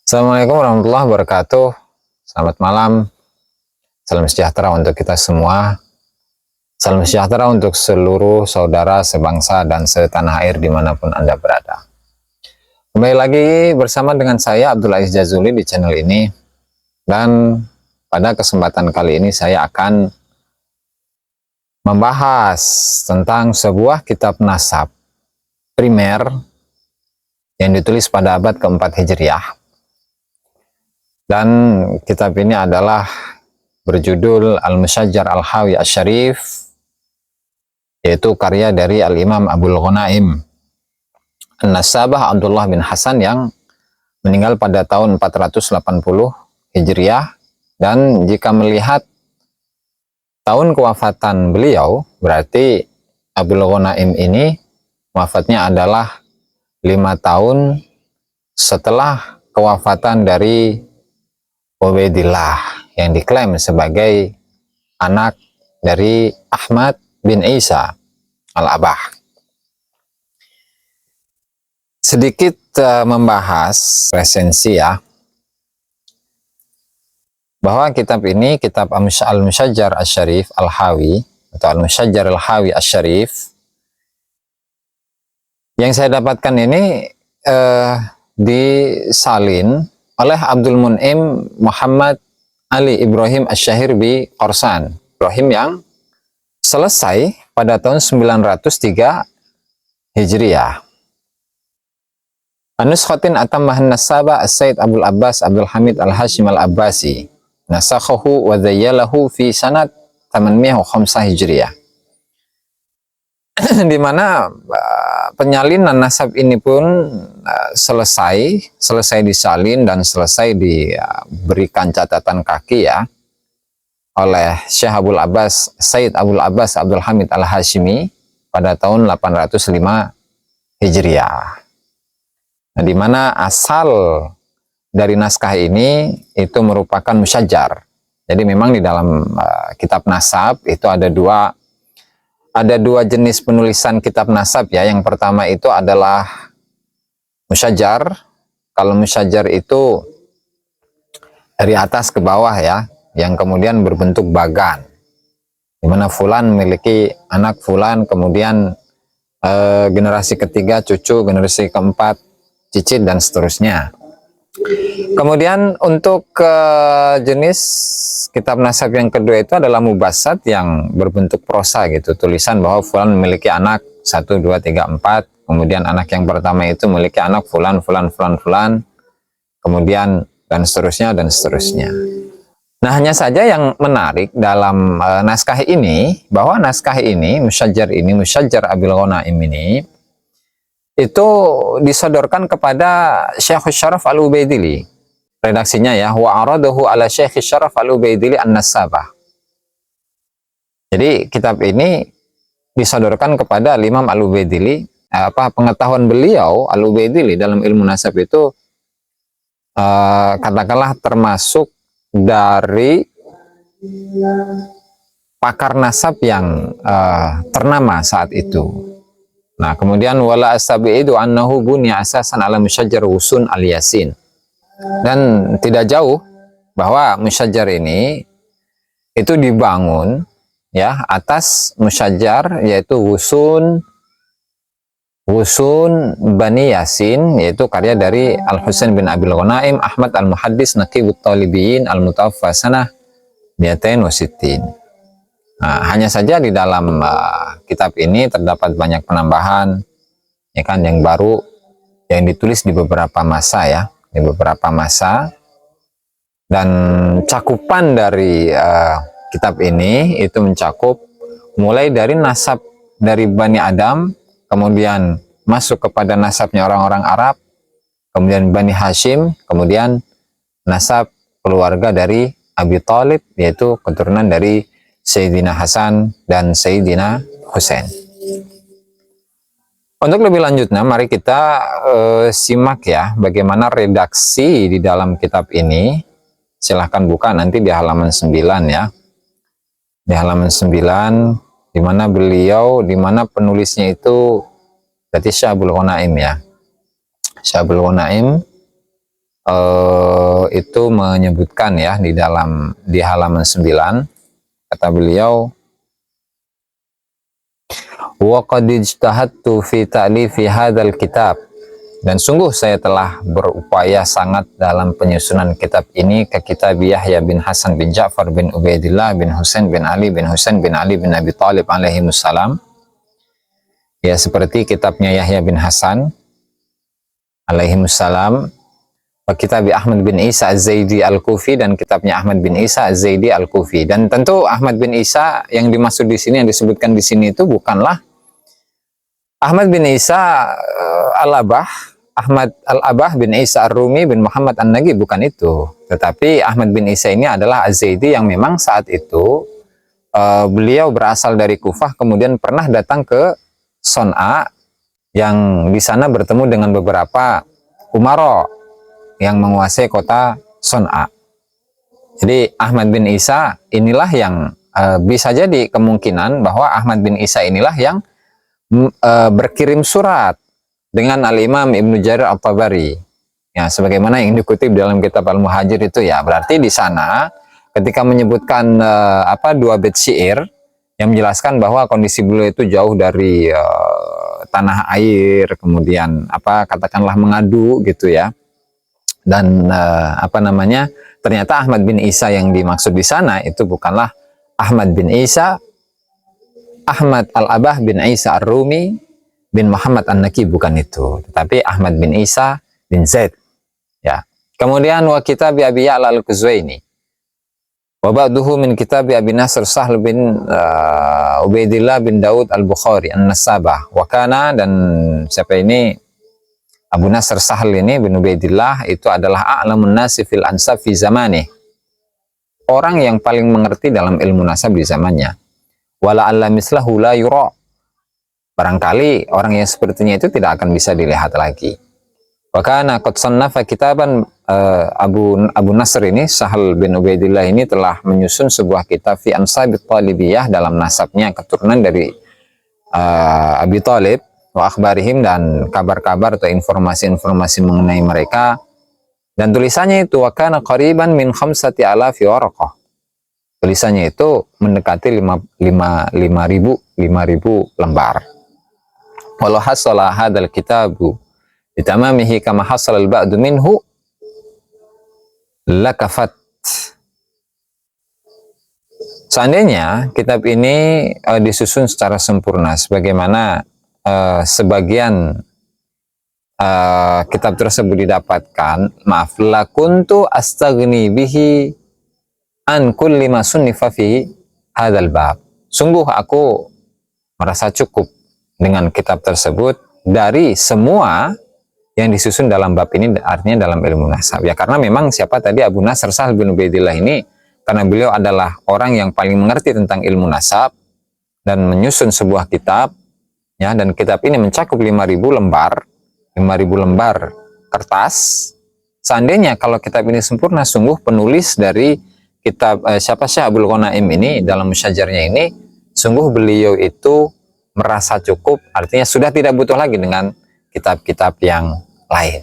Assalamualaikum warahmatullahi wabarakatuh. Selamat malam. Salam sejahtera untuk kita semua. Salam sejahtera untuk seluruh saudara sebangsa dan setanah air dimanapun Anda berada. Kembali lagi bersama dengan saya Abdul Aziz Jazuli di channel ini. Dan pada kesempatan kali ini saya akan membahas tentang sebuah kitab nasab primer yang ditulis pada abad keempat Hijriah. Dan kitab ini adalah berjudul Al-Musyajjar Al-Hawi Asy-Syarif, yaitu karya dari Al-Imam Abul Ghanaim An-Nasabah Abdullah bin Hasan yang meninggal pada tahun 480 Hijriah. Dan jika melihat tahun kewafatan beliau, berarti Abul Ghanaim ini wafatnya adalah 5 tahun setelah kewafatan dari Ubaidillah yang diklaim sebagai anak dari Ahmad bin Isa Al-Abah. Sedikit membahas resensi ya, bahwa kitab ini, kitab Al-Musyajjar Asy-Syarif Al-Hawi atau Al-Musyajjar Al-Hawi Asy-Syarif, yang saya dapatkan ini disalin oleh Abdul Mun'im Muhammad Ali Ibrahim Asy-Syahir bi Qorsan. Ibrahim yang selesai pada tahun 903 Hijriah. Anuskhatin atammahan nasaba As-Sayyid Abdul Abbas Abdul Hamid Al-Hashim Al-Abbasi. Nasakhahu wa dzayyalahu fi sanad 805 Hijriah. Di mana penyalinan nasab ini pun selesai disalin dan selesai diberikan catatan kaki ya oleh Syekh Abdul Abbas Sayyid Abdul Abbas Abdul Hamid Al-Hashimi pada tahun 805 Hijriah. Nah, di mana asal dari naskah ini itu merupakan musyajjar. Jadi memang di dalam kitab nasab itu ada dua jenis penulisan kitab nasab ya. Yang pertama itu adalah musyajjar. Kalau musyajjar itu dari atas ke bawah ya, yang kemudian berbentuk bagan, dimana fulan memiliki anak fulan, kemudian generasi ketiga cucu, generasi keempat cicit, dan seterusnya. Kemudian untuk jenis kitab nasab yang kedua itu adalah mubassat yang berbentuk prosa gitu, tulisan bahwa fulan memiliki anak 1, 2, 3, 4, kemudian anak yang pertama itu memiliki anak fulan, kemudian dan seterusnya dan seterusnya. Nah, hanya saja yang menarik dalam naskah ini, bahwa naskah ini, Musyajjar Abul Ghanaim ini, itu disodorkan kepada Syekh Syaraf Al-Ubaidili. Redaksinya ya, wa aradahu ala Syekh Syaraf Al-Ubaidili An-Nasabah. Jadi kitab ini disodorkan kepada Imam Al-Ubaidili. Pengetahuan beliau Al-Ubaidili dalam ilmu nasab itu katakanlah termasuk dari pakar nasab yang ternama saat itu. Nah, kemudian wala astabi'idu annahu bunya asasan ala musyajjar Wusun al-Yasin. Dan tidak jauh bahwa musyajjar ini itu dibangun ya atas musyajjar, yaitu Wusun Bani Yasin, yaitu karya dari Al-Husain bin Abil Ghanaim Ahmad Al-Muhaddis Naqibut Talibiyin Al-Mutawaffa sanah 260. Nah, hanya saja di dalam kitab ini terdapat banyak penambahan ya kan, yang baru, yang ditulis di beberapa masa ya, di beberapa masa. Dan cakupan dari kitab ini itu mencakup mulai dari nasab dari Bani Adam, kemudian masuk kepada nasabnya orang-orang Arab, kemudian Bani Hashim, kemudian nasab keluarga dari Abi Thalib, yaitu keturunan dari Sayyidina Hasan dan Sayyidina Husain. Untuk lebih lanjutnya, mari kita simak ya bagaimana redaksi di dalam kitab ini. Silahkan buka nanti di halaman 9 ya. Di halaman 9, di mana penulisnya itu berarti Syekh Abul Ghanaim ya. Syekh Abul Ghanaim itu menyebutkan ya di halaman 9, kata beliau, wa qad ijtahadtu fi ta'lifi hadzal kitab, dan sungguh saya telah berupaya sangat dalam penyusunan kitab ini, ke kitab Yahya bin Hasan bin Ja'far bin Ubaidillah bin Husain bin Ali bin Husain bin Ali bin Abi Thalib alaihimussalam, ya seperti kitabnya Yahya bin Hasan alaihimussalam, kitab Ahmad bin Isa Az-Zaidi Al-Kufi, dan kitabnya Ahmad bin Isa Az-Zaidi Al-Kufi. Dan tentu Ahmad bin Isa yang dimaksud di sini, yang disebutkan di sini itu bukanlah Ahmad bin Isa Al-Abah, Ahmad Al-Abah bin Isa Ar-Rumi bin Muhammad An-Nagi, bukan itu. Tetapi Ahmad bin Isa ini adalah Az-Zaidi yang memang saat itu beliau berasal dari Kufah, kemudian pernah datang ke Son'a, yang di sana bertemu dengan beberapa umara yang menguasai kota Son'a. Jadi Ahmad bin Isa inilah yang bisa jadi kemungkinan bahwa Ahmad bin Isa inilah yang berkirim surat dengan Al-Imam Ibnu Jarir At-Tabari, ya sebagaimana yang dikutip dalam kitab Al-Muhajir itu, ya berarti di sana ketika menyebutkan dua bait syair yang menjelaskan bahwa kondisi beliau itu jauh dari tanah air, kemudian katakanlah mengadu gitu ya, dan ternyata Ahmad bin Isa yang dimaksud di sana itu bukanlah Ahmad bin Isa Ahmad Al-Abah bin Isa Ar-Rumi bin Muhammad An-Naki, bukan itu, tetapi Ahmad bin Isa bin Zaid, ya. Kemudian wa kitab Abi Ya'la Al-Quzwaini wa ba'duhu min kitab Abi Nasr Sahl bin Ubaidillah bin Daud Al-Bukhari An-Nasabah wa kana, dan siapa ini Abu Nasr Sahl ini bin Ubaidillah itu adalah a'lamun nasi fil ansab fi zamani, orang yang paling mengerti dalam ilmu nasab di zamannya. Wala alla mislahu la yura, barangkali orang yang sepertinya itu tidak akan bisa dilihat lagi. Wa kana qad sannafa kitaban, Abu Nasr ini, Sahl bin Ubaidillah ini telah menyusun sebuah kitab fi ansabit talibiyah, dalam nasabnya keturunan dari Abi Thalib, wa akhbarihim, dan kabar-kabar atau informasi-informasi mengenai mereka, dan tulisannya itu wa kana qariban min 5,000 waraqah, tulisannya itu mendekati 5.000 lembar. Walau hasala hadzal kitabu bitamamihi kama hasala al-ba'du minhu lakafat. Seandainya kitab ini disusun secara sempurna sebagaimana sebagian kitab tersebut didapatkan, maaf, lakuntu astaghni bihi an kulli ma sunnifa fi hadzal bab, sungguh aku merasa cukup dengan kitab tersebut dari semua yang disusun dalam bab ini, artinya dalam ilmu nasab, ya. Karena memang siapa tadi Abu Nasr Sahl bin Ubaidillah ini, karena beliau adalah orang yang paling mengerti tentang ilmu nasab dan menyusun sebuah kitab, ya, dan kitab ini mencakup 5.000 lembar kertas. Seandainya kalau kitab ini sempurna, sungguh penulis dari kitab Syekh Abdul Ghanaim ini dalam musyajarnya ini, sungguh beliau itu merasa cukup, artinya sudah tidak butuh lagi dengan kitab-kitab yang lain.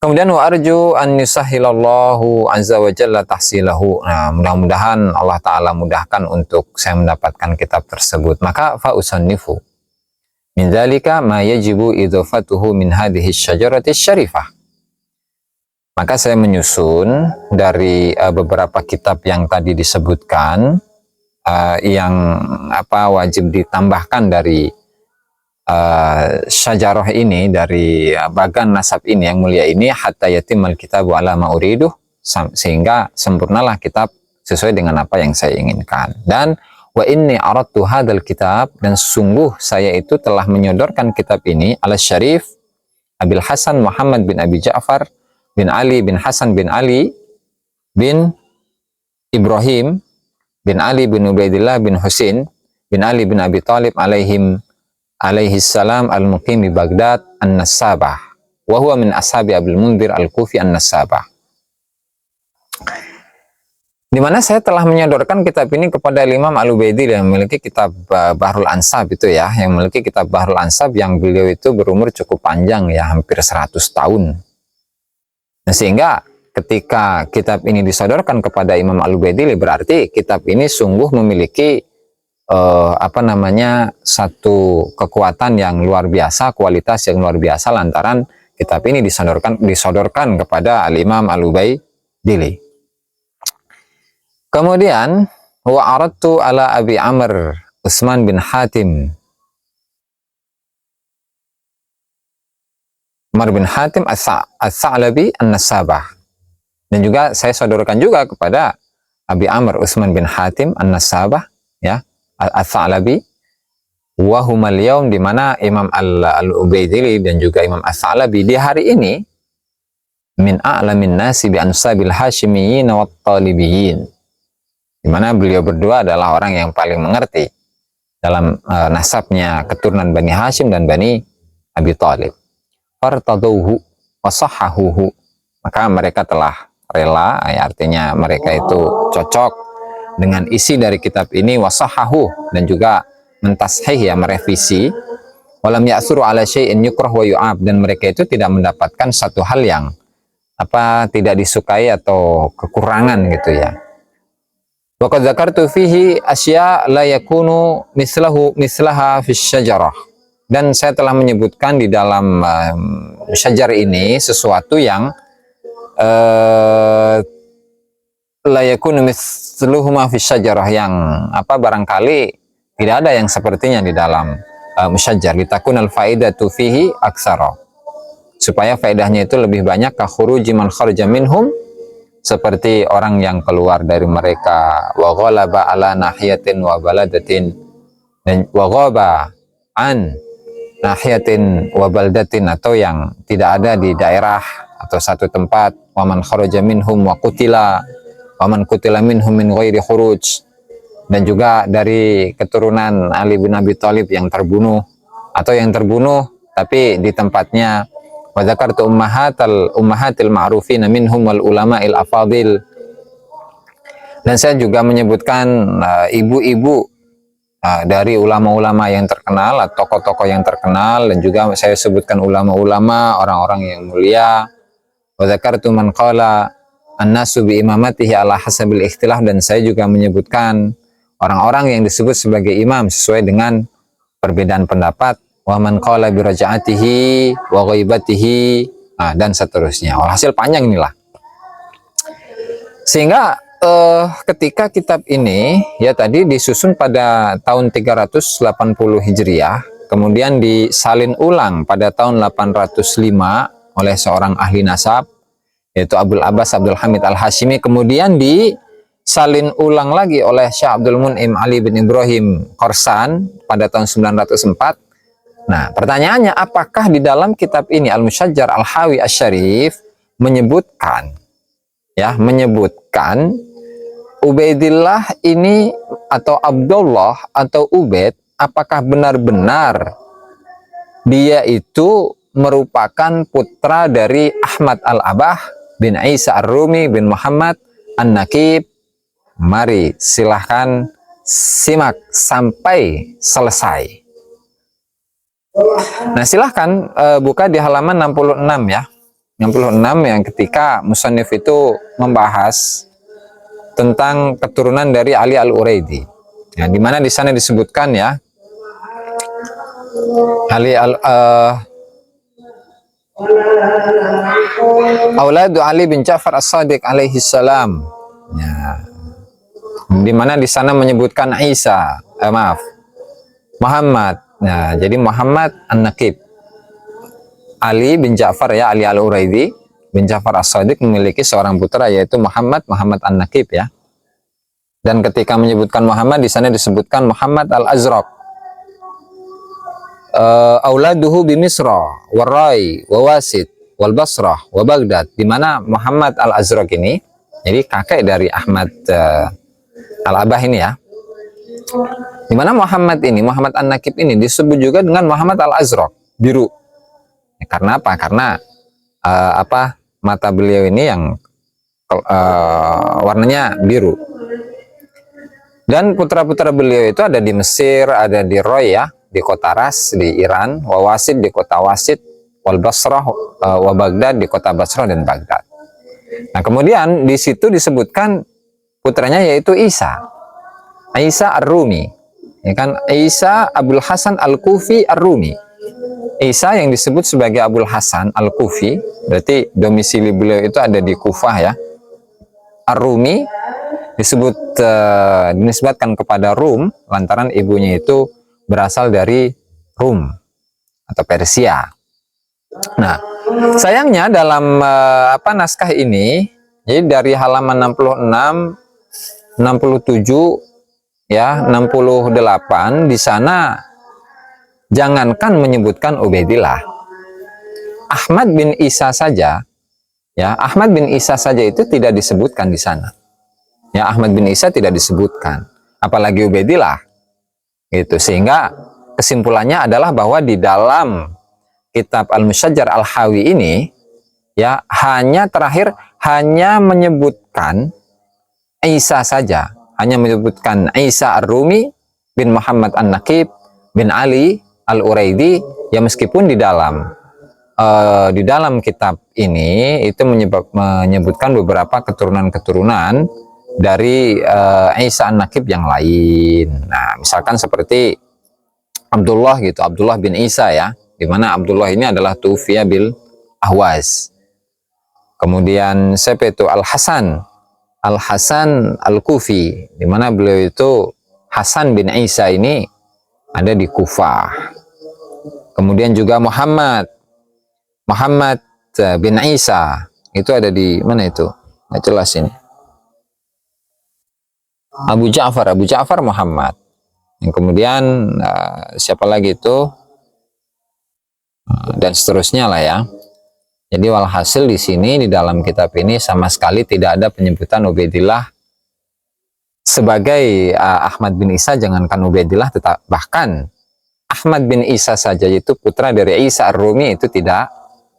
Kemudian wa arju an yusahhilallahu azza wa jalla tahsilahu. Nah, mudah-mudahan Allah Ta'ala mudahkan untuk saya mendapatkan kitab tersebut. Maka fa usannifu min dzalika ma yajibu idhafatuhu min hadhihi syajarati syarifah. Maka saya menyusun dari beberapa kitab yang tadi disebutkan, yang wajib ditambahkan dari syajarah ini, dari bagan nasab ini yang mulia ini, hatta yatimal kitabu ala ma uriduh, sehingga sempurnalah kitab sesuai dengan apa yang saya inginkan. Dan wa inni aradtu hadzal kitab, dan sungguh saya itu telah menyodorkan kitab ini ala syarif Abil Hasan Muhammad bin Abi Ja'far bin Ali bin Hasan bin Ali bin Ibrahim bin Ali bin Ubaidillah bin Husain bin Ali bin Abi Thalib alaihi salam al-muqim di Baghdad an-Nasabah, wa huwa min ashabi Abil Mundhir al-Kufi an-Nasabah. di mana saya telah menyodorkan kitab ini kepada Imam Al-Ubaidi yang memiliki kitab Bahrul Ansab itu ya, yang memiliki kitab Bahrul Ansab yang beliau itu berumur cukup panjang ya, hampir 100 tahun. Nah, sehingga ketika kitab ini disodorkan kepada Imam Al-Ubaidi berarti kitab ini sungguh memiliki satu kekuatan yang luar biasa, kualitas yang luar biasa lantaran kitab ini disodorkan kepada Al-Imam Al-Ubaidi. Kemudian wa aradtu ala Abi Amr Utsman bin Hatim As-Sa'labi An-Nasabah, dan juga saya sodorkan juga kepada Abi Amr Utsman bin Hatim An-Nasabah ya, As-Sa'labi wa humal yaum, di mana Imam Al-Ubaidili dan juga Imam As-Sa'labi di hari ini min a'lamin nasi bi ansabil hasyimiyyin wat talibiyin, di mana beliau berdua adalah orang yang paling mengerti dalam nasabnya keturunan Bani Hashim dan Bani Abi Thalib. Fartaduhu wa sahhahuhu, maka mereka telah rela, ya, artinya mereka itu cocok dengan isi dari kitab ini, wasahahu, dan juga mentashih, ya, merevisi, walam ya'suru ala syai'in yukrah wa yu'ab, dan mereka itu tidak mendapatkan satu hal yang tidak disukai atau kekurangan gitu ya. Wa qad dzakartu fihi asya la yakunu mislaha fi syajarah, dan saya telah menyebutkan di dalam syajar ini sesuatu yang la yakunu misluhuma fi syajarah, yang barangkali tidak ada yang sepertinya di dalam musyajar, litakunal faidatu fihi aksara, supaya faedahnya itu lebih banyak, ka khuruji man kharaja minhum, seperti orang yang keluar dari mereka, wa ghalaba ala nahiyatin wa baladatin, dan wa ghaba an nahiyatin wa baldatin, atau yang tidak ada di daerah atau satu tempat, wa man kharaja minhum wa qutila wa man qutila minhum min ghairi khuruj, dan juga dari keturunan Ali bin Abi Thalib yang terbunuh, atau yang terbunuh tapi di tempatnya. Wa dzakartu ummahatil ma'rufin minhum wal ulama'il afadil, dan saya juga menyebutkan ibu-ibu dari ulama-ulama yang terkenal, tokoh-tokoh yang terkenal, dan juga saya sebutkan ulama-ulama, orang-orang yang mulia. Wa dzakartu man qala an-nasu bi imamatihi ala hasabil ikhtilaf, dan saya juga menyebutkan orang-orang yang disebut sebagai imam sesuai dengan perbedaan pendapat. Wa man qala bi raja'atihi wa ghaibatihi, dan seterusnya. Hasil panjang inilah. Sehingga ketika kitab ini ya tadi disusun pada tahun 380 Hijriah, kemudian disalin ulang pada tahun 805 oleh seorang ahli nasab, yaitu Abul Abbas Abdul Hamid Al-Hashimi, kemudian disalin ulang lagi oleh Syekh Abdul Mun'im Ali bin Ibrahim Khorsan pada tahun 904. Nah, pertanyaannya, apakah di dalam kitab ini Al-Musyajjar Al-Hawi Asy-Syarif menyebutkan Ubaidillah ini atau Abdullah atau Ubaid, apakah benar-benar dia itu merupakan putra dari Ahmad Al-Abah bin Isa Ar-Rumi bin Muhammad An-Nakib? Mari silahkan simak sampai selesai. Nah, silahkan buka di halaman 66 ya. 66 yang ketika musannif itu membahas tentang keturunan dari Ali Al-Uraidi. Nah, di mana di sana disebutkan ya, Auladu Ali bin Ja'far As-Sadiq alaihi salam. Ya. Di mana di sana menyebutkan Muhammad. Nah, jadi Muhammad An-Nakib, Ali bin Ja'far ya, Ali Al-Uraidi bin Ja'far As-Sadiq memiliki seorang putra yaitu Muhammad An-Nakib ya. Dan ketika menyebutkan Muhammad di sana disebutkan Muhammad Al-Azraq. Auladuhu bi Misra, Warai, Wawasid, wal Basrah, wa Baghdad, di mana Muhammad Al-Azraq ini jadi kakek dari Ahmad Al-Abah ini ya. Di mana Muhammad An-Nakib ini disebut juga dengan Muhammad Al-Azraq, biru. Ya, karena apa? Karena mata beliau ini yang warnanya biru. Dan putra-putra beliau itu ada di Mesir, ada di Roy ya, di kota Ras di Iran, wa Wasid di kota Wasid, wal Basrah wa Baghdad di kota Basrah dan Baghdad. Nah, kemudian di situ disebutkan putranya yaitu Isa Ar-Rumi. Ya kan, Isa Abul Hasan Al-Kufi Ar-Rumi. Isa yang disebut sebagai Abul Hasan Al-Kufi, berarti domisili beliau itu ada di Kufah ya. Ar-Rumi dinisbatkan kepada Rum lantaran ibunya itu berasal dari Rum atau Persia. Nah, sayangnya dalam naskah ini, jadi dari halaman 66, 67 ya, 68 di sana jangankan menyebutkan Ubaidillah, Ahmad bin Isa saja ya, Ahmad bin Isa saja itu tidak disebutkan di sana. Ya, Ahmad bin Isa tidak disebutkan, apalagi Ubaidillah. Gitu. Sehingga kesimpulannya adalah bahwa di dalam kitab Al-Musyajjar Al-Hawi ini ya hanya menyebutkan Isa saja, hanya menyebutkan Isa Ar-Rumi bin Muhammad An-Naqib bin Ali Al-Uraidi ya, meskipun di dalam kitab ini itu menyebutkan beberapa keturunan-keturunan dari Isa An-Naqib yang lain. Nah, misalkan seperti Abdullah gitu, Abdullah bin Isa ya, di mana Abdullah ini adalah tufiya bil Ahwaz. Kemudian siapa itu Al-Hasan Al-Kufi, di mana beliau itu Hasan bin Isa ini ada di Kufah. Kemudian juga Muhammad bin Isa itu ada di mana itu? Nggak jelas ini. Abu Ja'far Muhammad. Yang kemudian siapa lagi itu? Dan seterusnya lah ya. Jadi walhasil di sini di dalam kitab ini sama sekali tidak ada penyebutan Ubaidillah sebagai Ahmad bin Isa, jangankan Ubaidillah, bahkan Ahmad bin Isa saja itu putra dari Isa Ar-Rumi itu tidak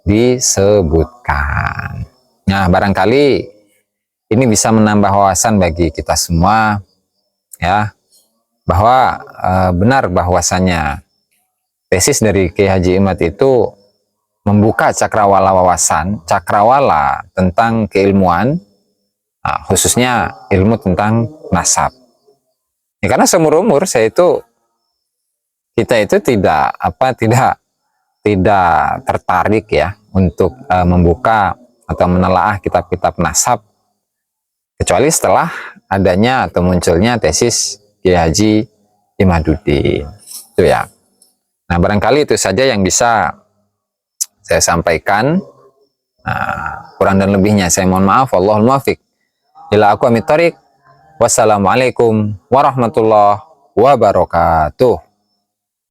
disebutkan. Nah, barangkali ini bisa menambah wawasan bagi kita semua ya, bahwa benar bahwasanya tesis dari Kiai Haji Imad itu membuka cakrawala wawasan, cakrawala tentang keilmuan, khususnya ilmu tentang nasab. Ya, karena seumur umur kita itu tidak tertarik ya untuk membuka atau menelaah kitab-kitab nasab, kecuali setelah adanya atau munculnya tesis Kiai Haji Imaduddin itu ya. Nah, barangkali itu saja yang bisa saya sampaikan. Kurang dan lebihnya saya mohon maaf. Wallahul muwaffiq ila aqwamit thoriq. Wassalamualaikum warahmatullahi wabarakatuh.